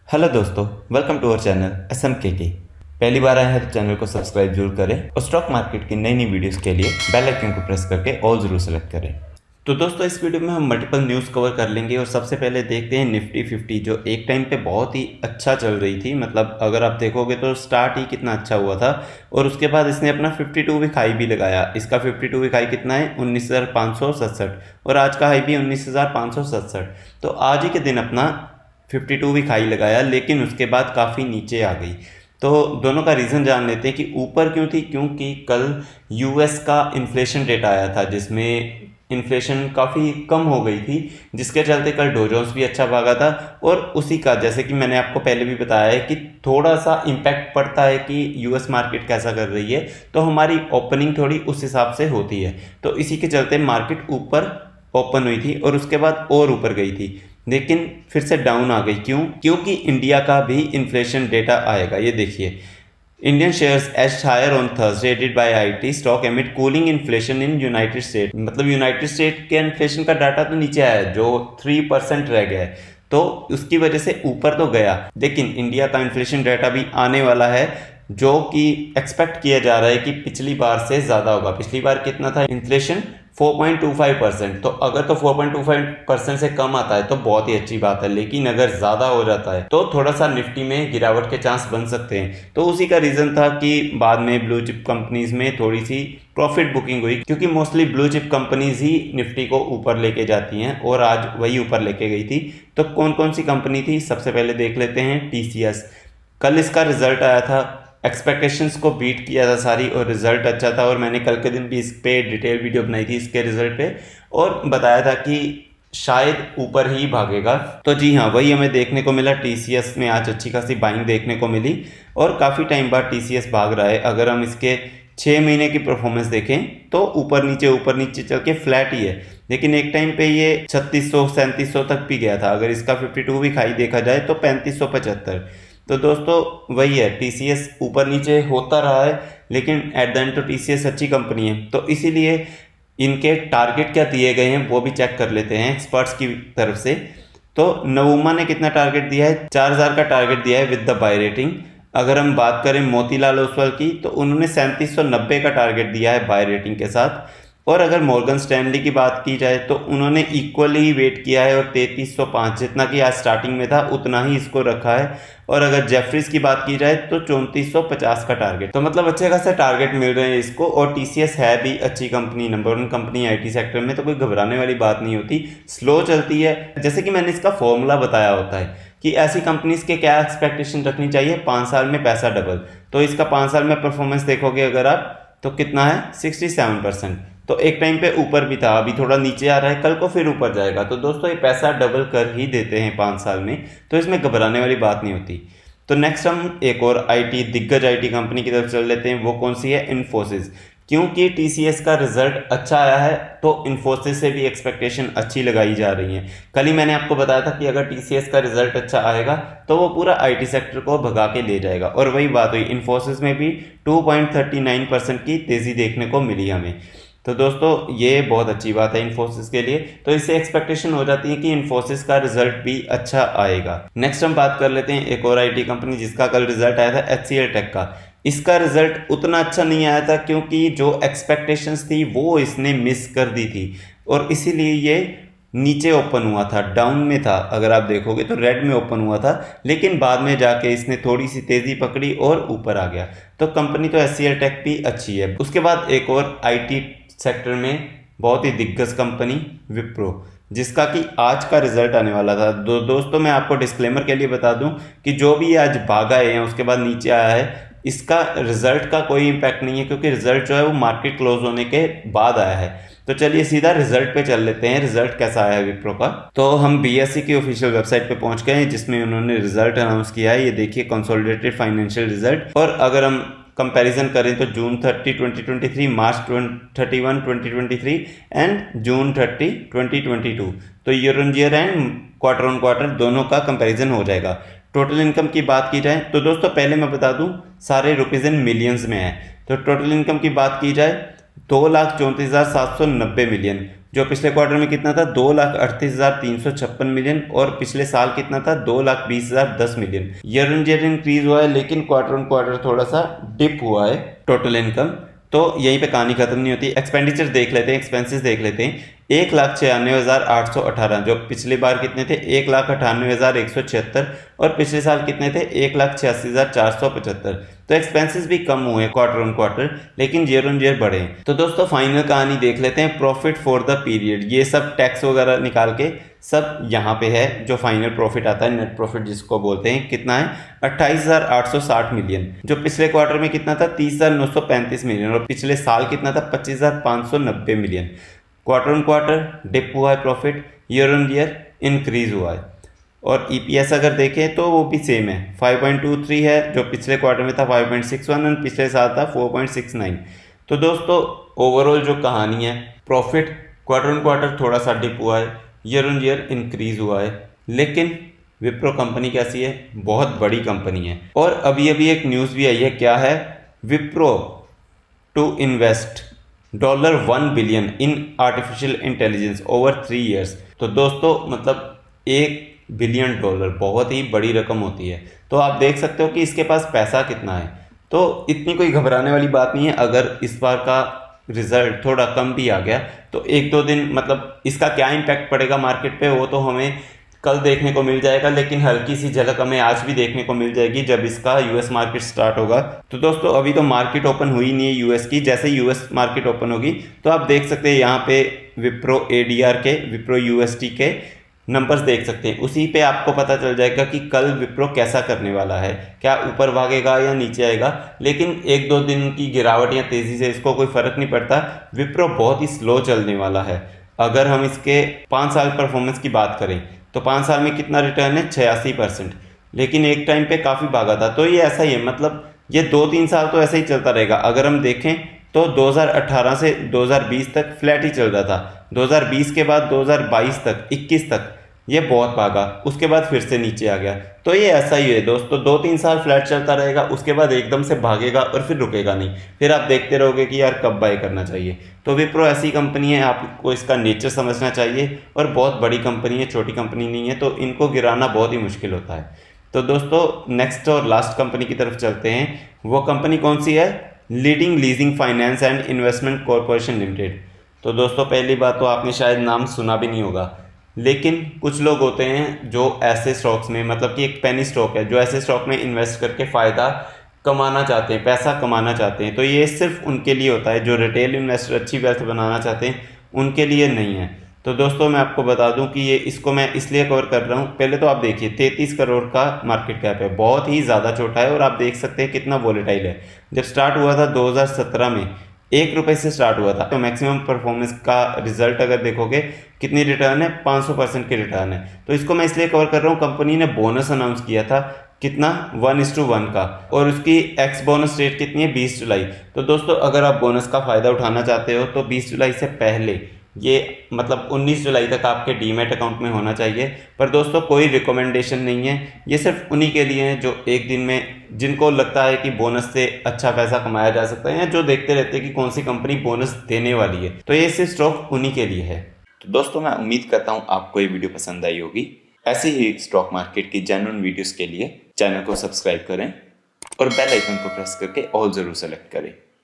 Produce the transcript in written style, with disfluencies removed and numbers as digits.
Hello दोस्तों, welcome to our channel SMKK। पहली बार आए हैं तो चैनल को सब्सक्राइब जरूर करें और स्टॉक मार्केट की नई नई वीडियोस के लिए बेल आइकन को प्रेस करके ऑल जरूर सेलेक्ट करें। तो दोस्तों, इस वीडियो में हम मल्टीपल न्यूज़ कवर कर लेंगे और सबसे पहले देखते हैं निफ्टी 50 जो एक टाइम पे बहुत ही अच्छा चल रही थी। मतलब अगर आप देखोगे तो स्टार्ट ही कितना अच्छा हुआ था और उसके बाद इसने अपना 52 वीक हाई भी लगाया। इसका 52 वीक हाई कितना है 19,567 और आज का हाई भी 19,567। तो आज ही के दिन अपना 52 वीक हाई लगाया, लेकिन उसके बाद काफ़ी नीचे आ गई। तो दोनों का रीज़न जान लेते हैं कि ऊपर क्यों थी। क्योंकि कल यूएस का इन्फ्लेशन डेटा आया था जिसमें इन्फ्लेशन काफ़ी कम हो गई थी, जिसके चलते कल डो जोन्स भी अच्छा भागा था। और उसी का, जैसे कि मैंने आपको पहले भी बताया है कि थोड़ा सा इम्पैक्ट पड़ता है कि यूएस मार्केट कैसा कर रही है, तो हमारी ओपनिंग थोड़ी उस हिसाब से होती है। तो इसी के चलते मार्केट ऊपर ओपन हुई थी और उसके बाद और ऊपर गई थी, लेकिन फिर से डाउन आ गई। क्यों? क्योंकि इंडिया का भी इन्फ्लेशन डेटा आएगा। ये देखिए, Indian shares edge higher on Thursday aided by IT stock amid cooling inflation in United State. मतलब यूनाइटेड स्टेट के इन्फ्लेशन का डाटा तो नीचे आया है, जो 3% रह गया है, तो उसकी वजह से ऊपर तो गया। लेकिन इंडिया का इन्फ्लेशन डाटा भी आने वाला है, जो कि एक्सपेक्ट किया जा रहा है कि पिछली बार से ज़्यादा होगा। पिछली बार कितना था इन्फ्लेशन? 4.25%। तो अगर तो 4.25% से कम आता है तो बहुत ही अच्छी बात है, लेकिन अगर ज़्यादा हो जाता है तो थोड़ा सा निफ्टी में गिरावट के चांस बन सकते हैं। तो उसी का रीज़न था कि बाद में ब्लू चिप कंपनीज में थोड़ी सी प्रॉफिट बुकिंग हुई, क्योंकि मोस्टली ब्लू चिप कंपनीज ही निफ्टी को ऊपर लेके जाती हैं और आज वही ऊपर लेके गई थी। तो कौन कौन सी कंपनी थी, सबसे पहले देख लेते हैं TCS। कल इसका रिजल्ट आया था, एक्सपेक्टेशंस को बीट किया था सारी और रिजल्ट अच्छा था। और मैंने कल के दिन भी इस पे डिटेल वीडियो बनाई थी इसके रिजल्ट पे और बताया था कि शायद ऊपर ही भागेगा। तो जी हाँ, वही हमें देखने को मिला। TCS में आज अच्छी खासी बाइंग देखने को मिली और काफ़ी टाइम बाद TCS भाग रहा है। अगर हम इसके 6 महीने की परफॉर्मेंस देखें तो ऊपर नीचे चल के फ्लैट ही है, लेकिन एक टाइम पे ये 3600-3700 तक भी गया था। अगर इसका 52 वीक हाई देखा जाए तो 3575। तो दोस्तों वही है, TCS ऊपर नीचे होता रहा है, लेकिन एट द एंड तो TCS अच्छी कंपनी है। तो इसीलिए इनके टारगेट क्या दिए गए हैं वो भी चेक कर लेते हैं एक्सपर्ट्स की तरफ से। तो नवूमा ने कितना टारगेट दिया है? 4000 का टारगेट दिया है विद द बाय रेटिंग। अगर हम बात करें मोतीलाल ओसवाल की, तो उन्होंने 3790 का टारगेट दिया है बाय रेटिंग के साथ। और अगर मॉर्गन स्टैनली की बात की जाए तो उन्होंने इक्वली ही वेट किया है और 3305 जितना कि आज स्टार्टिंग में था उतना ही इसको रखा है। और अगर जेफरीज की बात की जाए तो 3450 का टारगेट। तो मतलब अच्छे खासे टारगेट मिल रहे हैं इसको। और TCS है भी अच्छी company, number 1 company IT sector में, तो कोई घबराने वाली बात नहीं होती। स्लो चलती है, जैसे कि मैंने इसका फॉर्मूला बताया होता है कि ऐसी कंपनीज के क्या एक्सपेक्टेशन रखनी चाहिए। 5 साल में पैसा डबल। तो इसका 5 साल में परफॉर्मेंस देखोगे अगर आप, तो कितना है 67%। तो एक टाइम पे ऊपर भी था, अभी थोड़ा नीचे आ रहा है, कल को फिर ऊपर जाएगा। तो दोस्तों ये पैसा डबल कर ही देते हैं 5 साल में, तो इसमें घबराने वाली बात नहीं होती। तो नेक्स्ट हम एक और दिग्गज IT कंपनी की तरफ चल लेते हैं। वो कौन सी है? इन्फोसिस। क्योंकि TCS का रिजल्ट अच्छा आया है तो इन्फोसिस से भी एक्सपेक्टेशन अच्छी लगाई जा रही है। कल ही मैंने आपको बताया था कि अगर TCS का रिजल्ट अच्छा आएगा तो वो पूरा IT सेक्टर को भगा के ले जाएगा, और वही बात हुई। इन्फोसिस में भी 2.39% की तेज़ी देखने को मिली हमें। तो दोस्तों ये बहुत अच्छी बात है इन्फोसिस के लिए। तो इससे एक्सपेक्टेशन हो जाती है कि इन्फोसिस का रिजल्ट भी अच्छा आएगा। नेक्स्ट हम बात कर लेते हैं एक और IT कंपनी जिसका कल रिजल्ट आया था, HCL टेक का। इसका रिजल्ट उतना अच्छा नहीं आया था क्योंकि जो एक्सपेक्टेशंस थी वो इसने मिस कर दी थी और इसीलिए ये नीचे ओपन हुआ था, डाउन में था। अगर आप देखोगे तो रेड में ओपन हुआ था, लेकिन बाद में जाके इसने थोड़ी सी तेज़ी पकड़ी और ऊपर आ गया। तो कंपनी तो HCL टेक भी अच्छी है। उसके बाद एक और IT सेक्टर में बहुत ही दिग्गज कंपनी विप्रो, जिसका कि आज का रिजल्ट आने वाला था। दोस्तों मैं आपको डिस्क्लेमर के लिए बता दूं कि जो भी आज भागा है या उसके बाद नीचे आया है, इसका रिजल्ट का कोई इम्पैक्ट नहीं है, क्योंकि रिजल्ट जो है वो मार्केट क्लोज होने के बाद आया है। तो चलिए सीधा रिजल्ट पे चल लेते हैं, रिजल्ट कैसा आया है विप्रो का। तो हम BSE की ऑफिशियल वेबसाइट पे पहुंच गए हैं जिसमें उन्होंने रिजल्ट अनाउंस किया है। ये देखिए, कंसोलिडेटेड फाइनेंशियल रिजल्ट। और अगर हम कंपैरिजन करें तो जून 30 2023, मार्च 31 2023 एंड जून 30 2022, तो year on year and quarter on quarter दोनों का कंपैरिजन हो जाएगा। टोटल इनकम की बात की जाए तो दोस्तों पहले मैं बता दूं, सारे रुपीज़ इन मिलियंस में है। तो टोटल इनकम की बात की जाए 2,34,790 मिलियन, जो पिछले क्वार्टर में कितना था 2,38,356 मिलियन, और पिछले साल कितना था 2,20,010 million. Year on year increase हुआ है, लेकिन क्वार्टर ऑन क्वार्टर थोड़ा सा डिप हुआ है टोटल इनकम। तो यहीं पे कहानी खत्म नहीं होती। एक्सपेंडिचर देख लेते हैं, एक्सपेंसेस देख लेते हैं। 1,96,818, जो पिछली बार कितने थे 1,98,176, और पिछले साल कितने थे 1,86,475। तो एक्सपेंसेस भी कम हुए क्वार्टर ऑन क्वार्टर, लेकिन ईयर ऑन ईयर बढ़े। तो दोस्तों फाइनल कहानी देख लेते हैं। प्रॉफिट फॉर द पीरियड, ये सब टैक्स वगैरह निकाल के सब यहाँ पे है। जो फाइनल प्रॉफिट आता है, नेट प्रॉफिट जिसको बोलते हैं, कितना है 28,860 मिलियन। जो पिछले क्वार्टर में कितना था 30,935 मिलियन, और पिछले साल कितना था 25,590 million. Quarter on quarter dip हुआ है profit, year on year increase हुआ है। और ईपीएस अगर देखें तो वो भी सेम है, 5.23 है, जो पिछले क्वार्टर में था 5.61 और पिछले साल था 4.69। तो दोस्तों ओवरऑल जो कहानी है, प्रॉफिट क्वार्टर ऑन क्वार्टर थोड़ा सा डिप हुआ है, ईयर ऑन ईयर इंक्रीज हुआ है। लेकिन विप्रो कंपनी कैसी है, बहुत बड़ी कंपनी है। और अभी अभी एक न्यूज़ भी आई है, क्या है, Wipro to invest $1 billion in artificial intelligence over 3 years. तो दोस्तों मतलब $1 बिलियन बहुत ही बड़ी रकम होती है। तो आप देख सकते हो कि इसके पास पैसा कितना है। तो इतनी कोई घबराने वाली बात नहीं है। अगर इस बार का रिजल्ट थोड़ा कम भी आ गया तो 1-2 दिन मतलब इसका क्या इम्पैक्ट पड़ेगा मार्केट पे, वो तो हमें कल देखने को मिल जाएगा। लेकिन हल्की सी झलक हमें आज भी देखने को मिल जाएगी जब इसका यूएस मार्केट स्टार्ट होगा। तो दोस्तों अभी तो मार्केट ओपन हुई नहीं है यूएस की। जैसे यूएस मार्केट ओपन होगी तो आप देख सकते हैं यहाँ पे विप्रो एडीआर के, विप्रो यूएसटी के नंबर्स देख सकते हैं। उसी पे आपको पता चल जाएगा कि कल विप्रो कैसा करने वाला है, क्या ऊपर भागेगा या नीचे आएगा। लेकिन 1-2 दिन की गिरावट या तेज़ी से इसको कोई फ़र्क नहीं पड़ता। विप्रो बहुत ही स्लो चलने वाला है। अगर हम इसके 5 साल परफॉर्मेंस की बात करें तो 5 साल में कितना रिटर्न है 86%। लेकिन एक टाइम पे काफ़ी भागा था। तो ये ऐसा ही है, मतलब ये 2-3 साल तो ऐसा ही चलता रहेगा। अगर हम देखें तो 2018 से 2020 तक फ्लैट ही चल रहा था। 2020 के बाद 2022 तक 21 तक ये बहुत भागा, उसके बाद फिर से नीचे आ गया। तो ये ऐसा ही है दोस्तों, 2-3 साल फ्लैट चलता रहेगा, उसके बाद एकदम से भागेगा और फिर रुकेगा नहीं। फिर आप देखते रहोगे कि यार कब बाय करना चाहिए। तो विप्रो ऐसी कंपनी है, आपको इसका नेचर समझना चाहिए। और बहुत बड़ी कंपनी है, छोटी कंपनी नहीं है। तो इनको गिराना बहुत ही मुश्किल होता है। तो दोस्तों नेक्स्ट और लास्ट कंपनी की तरफ चलते हैं। वो कंपनी कौन सी है, leading leasing finance and investment corporation limited. तो दोस्तों पहली बात तो आपने शायद नाम सुना भी नहीं होगा, लेकिन कुछ लोग होते हैं जो ऐसे स्टॉक्स में, मतलब कि एक पेनी स्टॉक है, जो ऐसे स्टॉक में इन्वेस्ट करके फ़ायदा कमाना चाहते हैं, पैसा कमाना चाहते हैं। तो ये सिर्फ उनके लिए होता है, जो रिटेल इन्वेस्टर अच्छी वेल्थ बनाना चाहते हैं उनके लिए नहीं है। तो दोस्तों मैं आपको बता दूं कि ये इसको मैं इसलिए कवर कर रहा हूँ। पहले तो आप देखिए 33 करोड़ का मार्केट कैप है, बहुत ही ज़्यादा छोटा है। और आप देख सकते हैं कितना वॉलेटाइल है। जब स्टार्ट हुआ था 2017 में ₹1 से स्टार्ट हुआ था। तो मैक्सिमम परफॉर्मेंस का रिजल्ट अगर देखोगे कितनी रिटर्न है, 500% की रिटर्न है। तो इसको मैं इसलिए कवर कर रहा हूँ, कंपनी ने बोनस अनाउंस किया था कितना 1:1 का, और उसकी एक्स बोनस रेट कितनी है 20 जुलाई। तो दोस्तों अगर आप बोनस का फ़ायदा उठाना चाहते हो तो 20 जुलाई से पहले, ये मतलब 19 जुलाई तक आपके डीमैट अकाउंट में होना चाहिए। पर दोस्तों कोई रिकमेंडेशन नहीं है, ये सिर्फ उन्हीं के लिए है जो एक दिन में, जिनको लगता है कि बोनस से अच्छा पैसा कमाया जा सकता है, या जो देखते रहते हैं कि कौन सी कंपनी बोनस देने वाली है। तो ये सिर्फ स्टॉक उन्हीं के लिए है। तो दोस्तों मैं उम्मीद करता हूँ आपको ये वीडियो पसंद आई होगी। ऐसी ही स्टॉक मार्केट की जेन्युइन वीडियोस के लिए चैनल को सब्सक्राइब करें और बेल आइकन को प्रेस करके ऑल जरूर सेलेक्ट करें।